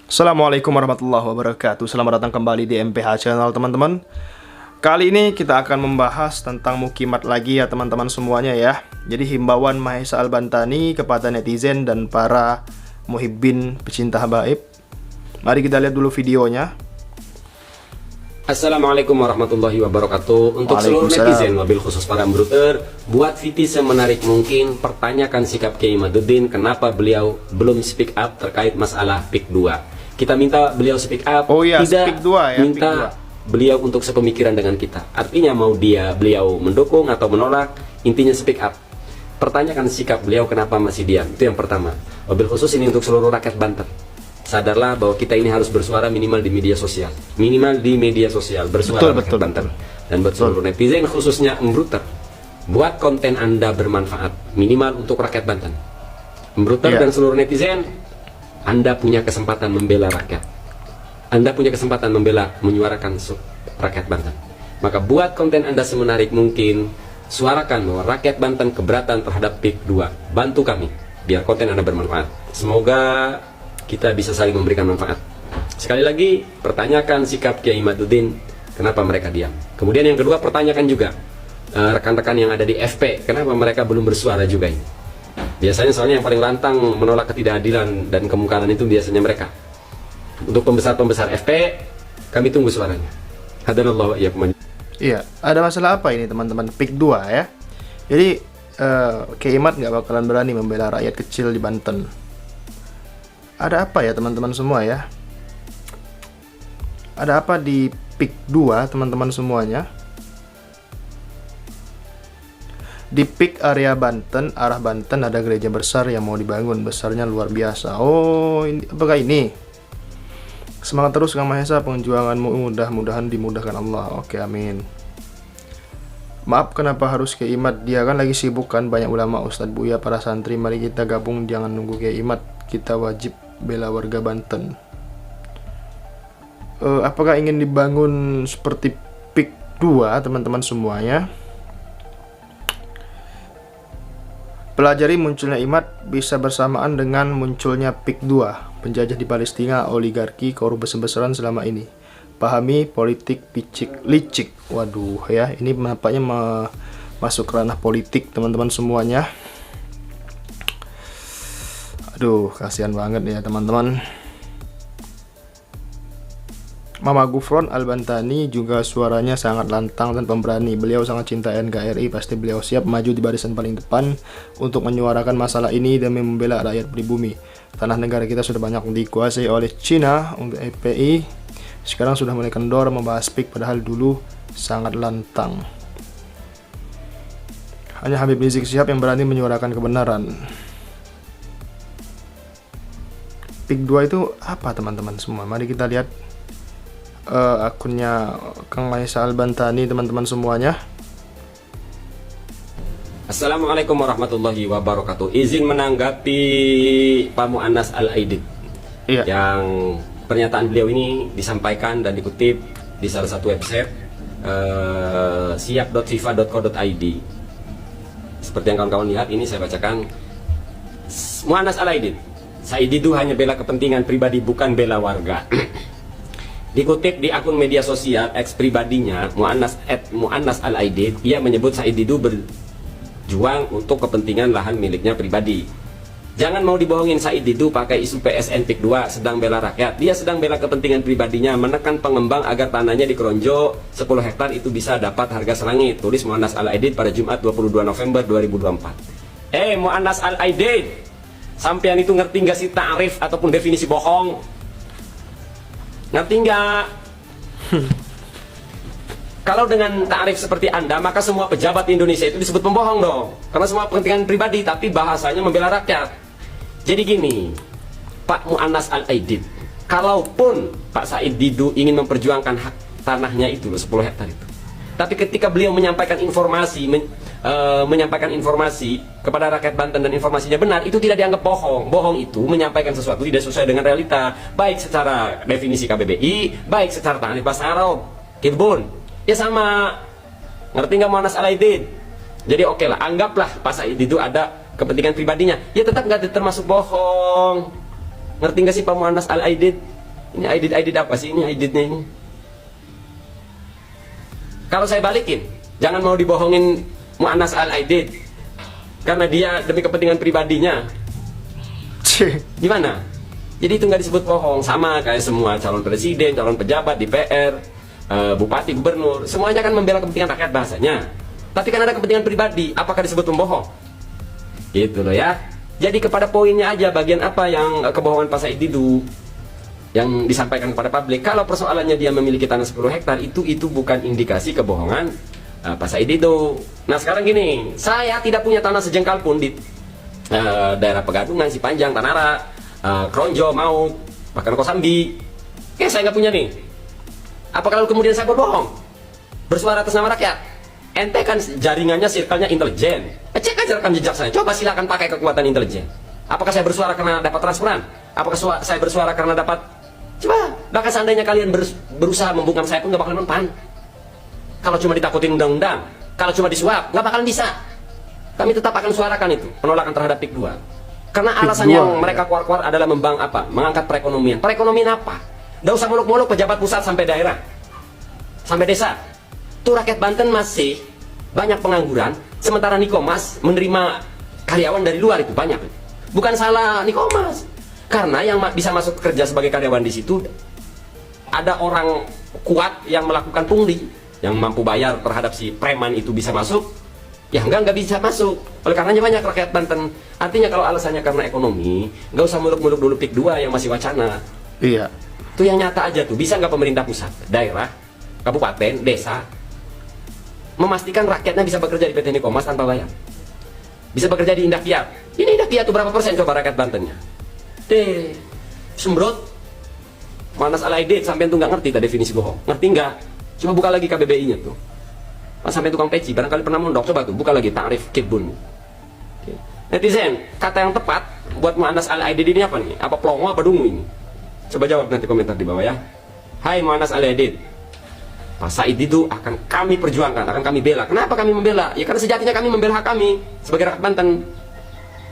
Assalamualaikum warahmatullahi wabarakatuh. Selamat datang kembali di MPH Channel teman-teman. Kali ini kita akan membahas tentang mukimat lagi ya teman-teman semuanya ya. Jadi himbauan Mahesa Al-Bantani kepada netizen dan para muhibbin pecinta habaib. Mari kita lihat dulu videonya. Assalamualaikum warahmatullahi wabarakatuh. Untuk seluruh netizen, mobil khusus para bruter, buat VT semenarik mungkin, pertanyakan sikap Kiai Imaduddin kenapa beliau belum speak up terkait masalah PIK 2. Kita minta beliau speak up, tidak speak 2 ya, minta beliau untuk sepemikiran dengan kita. Artinya mau beliau mendukung atau menolak, intinya speak up. Pertanyakan sikap beliau kenapa masih diam. Itu yang pertama. Mobil khusus ini untuk seluruh rakyat Banten. Sadarlah bahwa kita ini harus bersuara minimal di media sosial. Minimal di media sosial bersuara rakyat Banten. Dan buat seluruh netizen khususnya Mbruter, buat konten Anda bermanfaat minimal untuk rakyat Banten. Mbruter dan seluruh netizen, Anda punya kesempatan membela rakyat. Anda punya kesempatan membela, menyuarakan rakyat Banten. Maka buat konten Anda semenarik mungkin, suarakan bahwa rakyat Banten keberatan terhadap PIK 2. Bantu kami biar konten Anda bermanfaat. Semoga kita bisa saling memberikan manfaat. Sekali lagi, pertanyakan sikap Kiai Imaduddin, kenapa mereka diam. Kemudian yang kedua, pertanyakan juga rekan-rekan yang ada di FP, kenapa mereka belum bersuara juga ini. Biasanya soalnya yang paling lantang menolak ketidakadilan dan kemungkaran itu biasanya mereka. Untuk pembesar-pembesar FP, kami tunggu suaranya. Hadanallahu wa iyyakum. Iya, ada masalah apa ini teman-teman? PIK 2 ya. Jadi Kiai Imad nggak bakalan berani membela rakyat kecil di Banten. Ada apa ya teman-teman semua ya? Ada apa di PIK 2 teman-teman semuanya? Di PIK area Banten, arah Banten ada gereja besar yang mau dibangun. Besarnya luar biasa. Oh, ini, apakah ini? Semangat terus Kang Mahesa, penjuanganmu mudah-mudahan dimudahkan Allah. Oke, amin. Maaf kenapa harus Kiai Imad? Dia kan lagi sibuk kan, banyak ulama, Ustadz Buya, para santri. Mari kita gabung, jangan nunggu Kiai Imad. Kita wajib bela warga Banten. Apakah ingin dibangun seperti PIK 2 teman-teman semuanya? Pelajari munculnya Imad bisa bersamaan dengan munculnya PIK 2, penjajah di Palestina, oligarki, korup besar-besaran selama ini. Pahami politik licik. Waduh ya, ini nampaknya masuk ke ranah politik teman-teman semuanya. Aduh, kasihan banget ya teman-teman. Mama Gufron Al-Bantani juga suaranya sangat lantang dan pemberani. Beliau sangat cinta NKRI. Pasti beliau siap maju di barisan paling depan untuk menyuarakan masalah ini demi membela rakyat pribumi. Tanah negara kita sudah banyak dikuasai oleh Cina untuk FPI. Sekarang sudah mulai kendor membahas PIK, padahal dulu sangat lantang. Hanya Habib Rizik Syihab yang berani menyuarakan kebenaran. PIK 2 itu apa teman-teman semua? Mari kita lihat akunnya Kang Mahesa Al-Bantani teman-teman semuanya. Assalamualaikum warahmatullahi wabarakatuh. Izin menanggapi Pak Mu'annas Al-Aidid yang pernyataan beliau ini disampaikan dan dikutip di salah satu website siap.fifa.co.id. Seperti yang kawan-kawan lihat, ini saya bacakan. Mu'annas Al-Aidid, Said itu hanya bela kepentingan pribadi, bukan bela warga. Dikutip di akun media sosial eks pribadinya, Mu'annas Al-Aidid, ia menyebut Said Didu berjuang untuk kepentingan lahan miliknya pribadi. Jangan mau dibohongin, Said Didu pakai isu PSN PIK 2 sedang bela rakyat. Dia sedang bela kepentingan pribadinya, menekan pengembang agar tanahnya di Kronjo 10 hektar itu bisa dapat harga selangit. Tulis Mu'annas Al-Aidid pada Jumat 22 November 2024. Mu'annas Al-Aidid, sampean itu ngerti nggak sih ta'rif ataupun definisi bohong? Ngerti nggak? Kalau dengan tarif seperti Anda, maka semua pejabat di Indonesia itu disebut pembohong dong. Karena semua kepentingan pribadi, tapi bahasanya membela rakyat. Jadi gini, Pak Mu'annas Al-Aidid, kalaupun Pak Said Didu ingin memperjuangkan hak tanahnya itu 10 hektar itu, tapi ketika beliau menyampaikan informasi kepada rakyat Banten dan informasinya benar, itu tidak dianggap bohong. Bohong itu menyampaikan sesuatu tidak sesuai dengan realita, baik secara definisi KBBI, baik secara ta'rif bahasa Arab. Kibun, ya sama. Ngerti nggak Mu'annas Al-Aidid? Jadi oke lah, anggaplah Pak Said itu ada kepentingan pribadinya, ya tetap nggak termasuk bohong. Ngerti nggak sih Pak Mu'annas Al-Aidid? Ini Aidit apa sih ini Aiditnya ini? Kalau saya balikin, jangan mau dibohongin Mu'annas Al-Aidid karena dia demi kepentingan pribadinya. Gimana? Jadi itu nggak disebut bohong, sama kayak semua calon presiden, calon pejabat, DPR, bupati, gubernur, semuanya kan membela kepentingan rakyat bahasanya. Tapi kan ada kepentingan pribadi, apakah disebut membohong? Gitu loh ya. Jadi kepada poinnya aja, bagian apa yang kebohongan Pak Said Didu yang disampaikan kepada publik. Kalau persoalannya dia memiliki tanah 10 hektar, itu bukan indikasi kebohongan Pak Said Didu. Nah sekarang gini, saya tidak punya tanah sejengkal pun di daerah Pegadungan, Sipanjang, Tanara, Kronjo, Maut, bahkan Kosambi. Oke, saya nggak punya nih. Apakah lalu kemudian saya berbohong? Bersuara atas nama rakyat? Ente kan jaringannya, circle-nya intelijen. Cek aja rekam jejak saya. Coba silakan pakai kekuatan intelijen. Apakah saya bersuara karena dapat transferan? Apakah saya bersuara karena dapat... Coba, bahkan seandainya kalian berusaha membungkam saya pun nggak bakalan mempan. Kalau cuma ditakutin undang-undang, kalau cuma disuap, nggak bakalan bisa. Kami tetap akan suarakan itu, penolakan terhadap PIK 2. Karena alasan yang mereka keluar-keluar adalah mengangkat perekonomian. Perekonomian apa? Nggak usah muluk-muluk pejabat pusat sampai daerah, sampai desa. Tuh rakyat Banten masih banyak pengangguran, sementara Nikomas menerima karyawan dari luar itu banyak. Bukan salah Nikomas, karena yang bisa masuk kerja sebagai karyawan di situ ada orang kuat yang melakukan pungli, yang mampu bayar terhadap si preman itu bisa masuk. Ya enggak bisa masuk. Oleh karenanya banyak rakyat Banten. Artinya kalau alasannya karena ekonomi, nggak usah muluk-muluk dulu PIK 2 yang masih wacana. Iya. Itu yang nyata aja tuh. Bisa nggak pemerintah pusat, daerah, kabupaten, desa memastikan rakyatnya bisa bekerja di PT Nikomas tanpa bayar? Bisa bekerja di Indah Kiat. Ini Indah Kiat tuh berapa persen coba rakyat Bantennya? Sembrot. Mu'annas Al-Aidid sampean tuh nggak ngerti tak definisi bohong? Ngerti nggak? Coba buka lagi KBBI-nya tuh. Sampai tukang peci, barangkali pernah mondok, coba tuh buka lagi tarif kibun. Netizen, kata yang tepat buat Mu'annas Al-Aidid ini apa nih? Apa plongo apa dungu ini? Coba jawab nanti komentar di bawah ya. Hai Mu'annas Al-Aidid, Pak Said Didu akan kami perjuangkan, akan kami bela. Kenapa kami membela? Ya karena sejatinya kami membela hak kami sebagai rakyat Banten.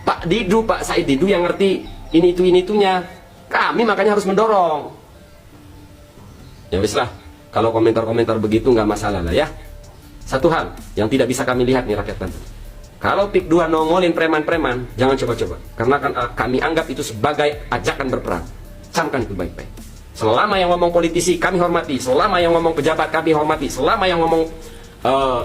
Pak Didu, Pak Said Didu yang ngerti ini itunya. Kami makanya harus mendorong. Ya wis lah, kalau komentar-komentar begitu nggak masalah lah ya. Satu hal yang tidak bisa kami lihat nih rakyat Banten, kalau PIK 2 nongolin preman-preman, jangan coba-coba, karena kami anggap itu sebagai ajakan berperang. Camkan itu baik-baik. Selama yang ngomong politisi kami hormati, selama yang ngomong pejabat kami hormati, selama yang ngomong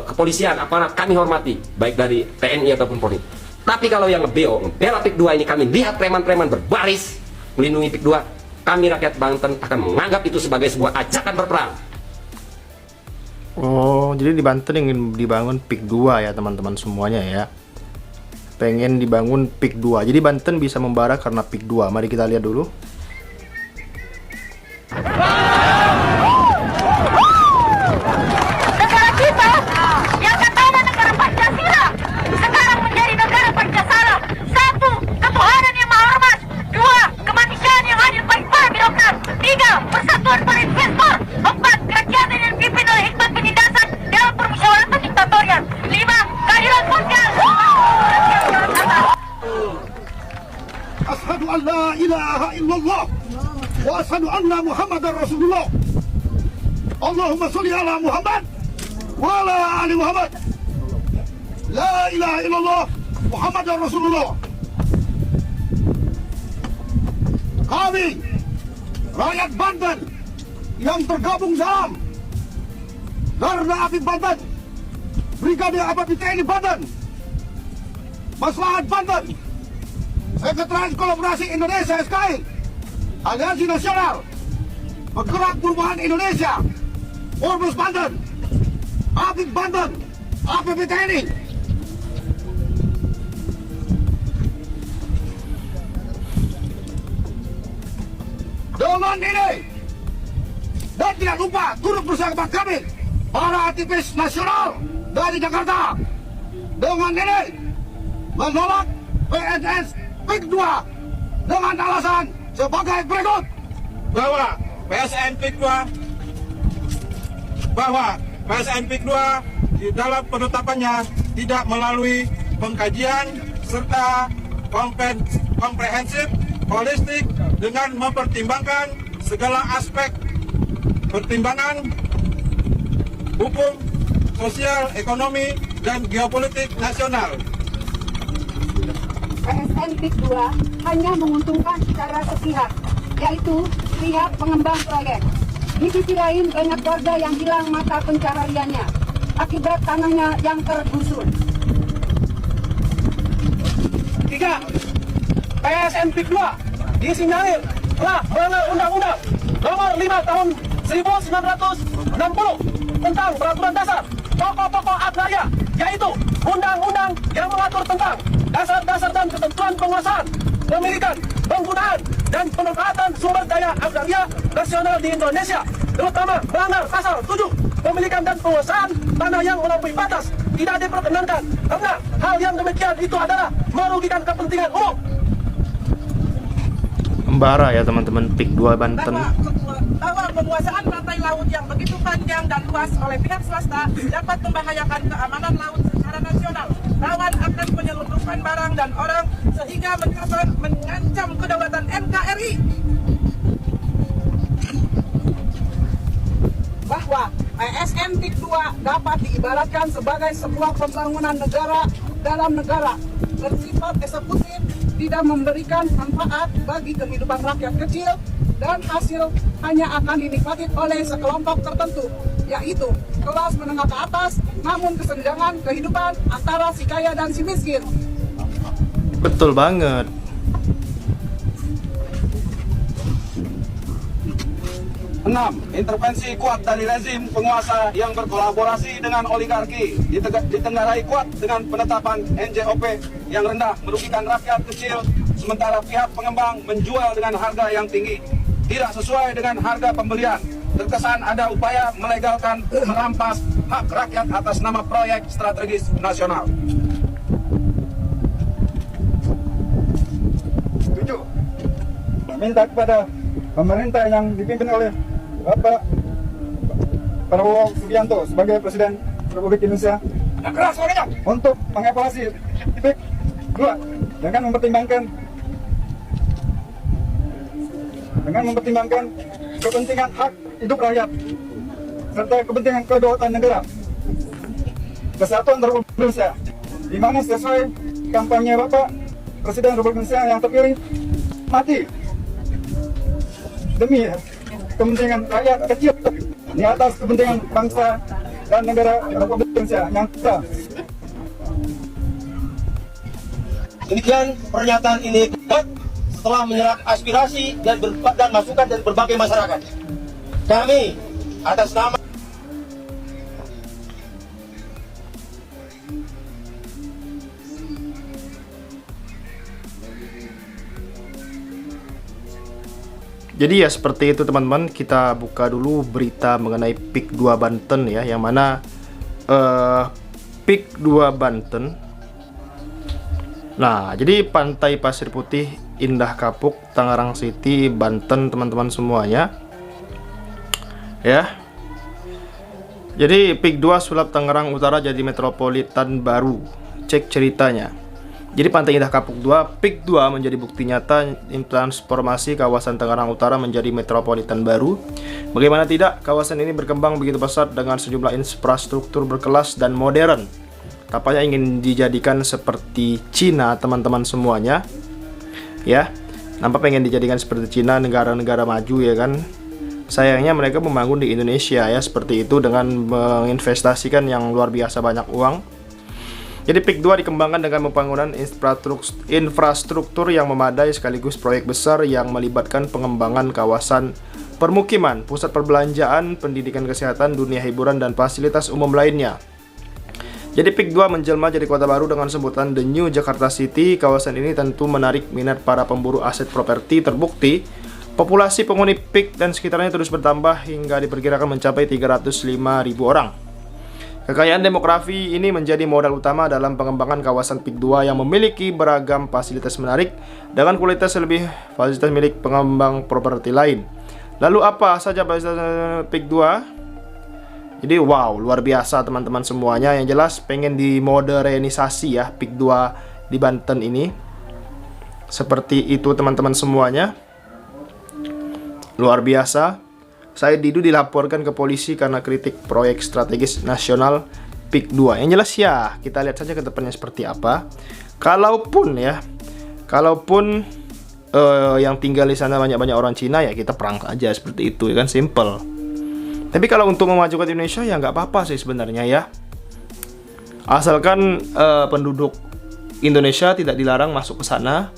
kepolisian, aparat kami hormati, baik dari TNI ataupun Polri. Tapi kalau yang ngebela PIK 2 ini, kami lihat preman-preman berbaris melindungi PIK 2, kami rakyat Banten akan menganggap itu sebagai sebuah ajakan berperang. Oh, jadi di Banten ingin dibangun PIK 2 ya teman-teman semuanya ya. Pengen dibangun PIK 2. Jadi Banten bisa membara karena PIK 2. Mari kita lihat dulu. Negara kita yang pertama negara Pancasila sekarang menjadi negara Pancasila. Satu, ketuhanan yang maha hormat. Dua, kemanusiaan yang adil bagi para birokrat. Tiga, persatuan para investor. Empat, kerajaan yang dipimpin oleh hikmat penindasan dalam permusyawaratan diktatorial. Lima, keadilan sosial. Ashhadu an la ilaha illallah wa ashhadu anna Muhammadar Rasulullah. Allahumma sholli ala Muhammad wa ala ali Muhammad. La ilaha illallah Muhammadar Rasulullah. Kami rakyat Banten yang tergabung dalam Garda Apik Banten, Brigade Apik TNI Banten, Maslahat Banten, Sekretariat Kolaborasi Indonesia SKI, Aliansi Nasional Penggerak Perubahan Indonesia, Ormus Banten, Apik Banten, APB TNI. Dengan ini, dan tidak lupa turut bersama kami para aktivis nasional dari Jakarta. Dengan ini menolak PNS PIK 2 dengan alasan sebagai berikut: bahwa PSN PIK 2 di dalam penetapannya tidak melalui pengkajian serta komprehensif holistik dengan mempertimbangkan segala aspek pertimbangan hukum, sosial, ekonomi, dan geopolitik nasional. ASN PIK 2 hanya menguntungkan secara sepihak, yaitu pihak pengembang proyek. Di sisi lain, banyak warga yang hilang mata pencahariannya akibat tanahnya yang tergusur. 3. ASN PIK 2 disinyalir telah melanggar Undang-Undang Nomor 5 Tahun 1960 tentang Peraturan Dasar Pokok-pokok Agraria, yaitu undang-undang yang mengatur tentang dasar-dasar dan ketentuan penguasaan, pemilikan, penggunaan, dan pemanfaatan sumber daya agraria nasional di Indonesia, terutama melanggar pasal 7, pemilikan dan penguasaan tanah yang melampaui batas tidak diperkenankan, karena hal yang demikian itu adalah merugikan kepentingan umum. Embara ya teman-teman, PIK 2 Banten. Bahwa penguasaan pantai laut yang begitu panjang dan luas oleh pihak swasta dapat membahayakan keamanan laut secara nasional, rawan akan penyelundupan barang dan orang sehingga mengancam kedaulatan NKRI. Bahwa ASN PIK 2 dapat diibaratkan sebagai sebuah pembangunan negara dalam negara, bersifat eksekutif, tidak memberikan manfaat bagi kehidupan rakyat kecil, dan hasil hanya akan dinikmati oleh sekelompok tertentu, yaitu kelas menengah ke atas, namun kesenjangan kehidupan antara si kaya dan si miskin. Betul banget. Intervensi kuat dari rezim penguasa yang berkolaborasi dengan oligarki ditenggarai kuat dengan penetapan NJOP yang rendah merugikan rakyat kecil, sementara pihak pengembang menjual dengan harga yang tinggi, tidak sesuai dengan harga pembelian. Terkesan ada upaya melegalkan merampas hak rakyat atas nama proyek strategis nasional. 7. Meminta kepada pemerintah yang dipimpin oleh Bapak Prabowo Subianto sebagai Presiden Republik Indonesia untuk mengevaluasi PIK 2 dengan mempertimbangkan kepentingan hak hidup rakyat serta kepentingan kedaulatan negara, kesatuan Republik Indonesia, di mana sesuai kampanye Bapak Presiden Republik Indonesia yang terpilih mati demi kepentingan rakyat kecil di atas kepentingan bangsa dan negara Republik Indonesia yang kita. Demikian pernyataan ini setelah menyerap aspirasi dan masukan dari berbagai masyarakat. Kami atas nama Jadi ya seperti itu teman-teman, kita buka dulu berita mengenai PIK 2 Banten ya, yang mana PIK 2 Banten. Nah, jadi Pantai Pasir Putih, Indah Kapuk, Tangerang City, Banten teman-teman semuanya. Ya. Jadi PIK 2 sulap Tangerang Utara jadi metropolitan baru. Cek ceritanya. Jadi Pantai Indah Kapuk 2, PIK 2 menjadi bukti nyata transformasi kawasan Tangerang Utara menjadi metropolitan baru. Bagaimana tidak, kawasan ini berkembang begitu pesat dengan sejumlah infrastruktur berkelas dan modern. Tampaknya ingin dijadikan seperti Cina teman-teman semuanya. Ya, nampak pengen dijadikan seperti Cina, negara-negara maju ya kan. Sayangnya mereka membangun di Indonesia ya seperti itu dengan menginvestasikan yang luar biasa banyak uang. Jadi PIK 2 dikembangkan dengan pembangunan infrastruktur yang memadai sekaligus proyek besar yang melibatkan pengembangan kawasan permukiman, pusat perbelanjaan, pendidikan, kesehatan, dunia hiburan, dan fasilitas umum lainnya. Jadi PIK 2 menjelma jadi kota baru dengan sebutan The New Jakarta City. Kawasan ini tentu menarik minat para pemburu aset properti. Terbukti, populasi penghuni PIK dan sekitarnya terus bertambah hingga diperkirakan mencapai 305.000 orang. Kekayaan demografi ini menjadi modal utama dalam pengembangan kawasan PIK 2 yang memiliki beragam fasilitas menarik dengan kualitas lebih fasilitas milik pengembang properti lain. Lalu apa saja fasilitas PIK 2? Jadi wow, luar biasa teman-teman semuanya. Yang jelas pengen dimodernisasi ya PIK 2 di Banten ini. Seperti itu teman-teman semuanya. luar biasa. Said Didu dilaporkan ke polisi karena kritik proyek strategis nasional PIK 2. Yang jelas ya, kita lihat saja ke depannya seperti apa. Kalaupun yang tinggal di sana banyak-banyak orang Cina, ya kita perang aja seperti itu, ya kan, simple. Tapi kalau untuk memajukan Indonesia ya nggak apa-apa sih sebenarnya ya. Asalkan penduduk Indonesia tidak dilarang masuk ke sana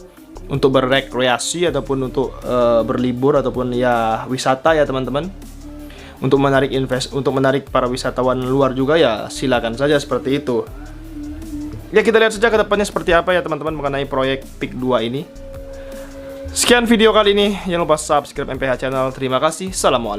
untuk berrekreasi ataupun untuk berlibur ataupun ya wisata ya teman-teman. Untuk menarik para wisatawan luar juga ya silakan saja seperti itu. Ya kita lihat saja ke depannya seperti apa ya teman-teman mengenai proyek PIK 2 ini. Sekian video kali ini, jangan lupa subscribe MPH channel. Terima kasih. Assalamualaikum.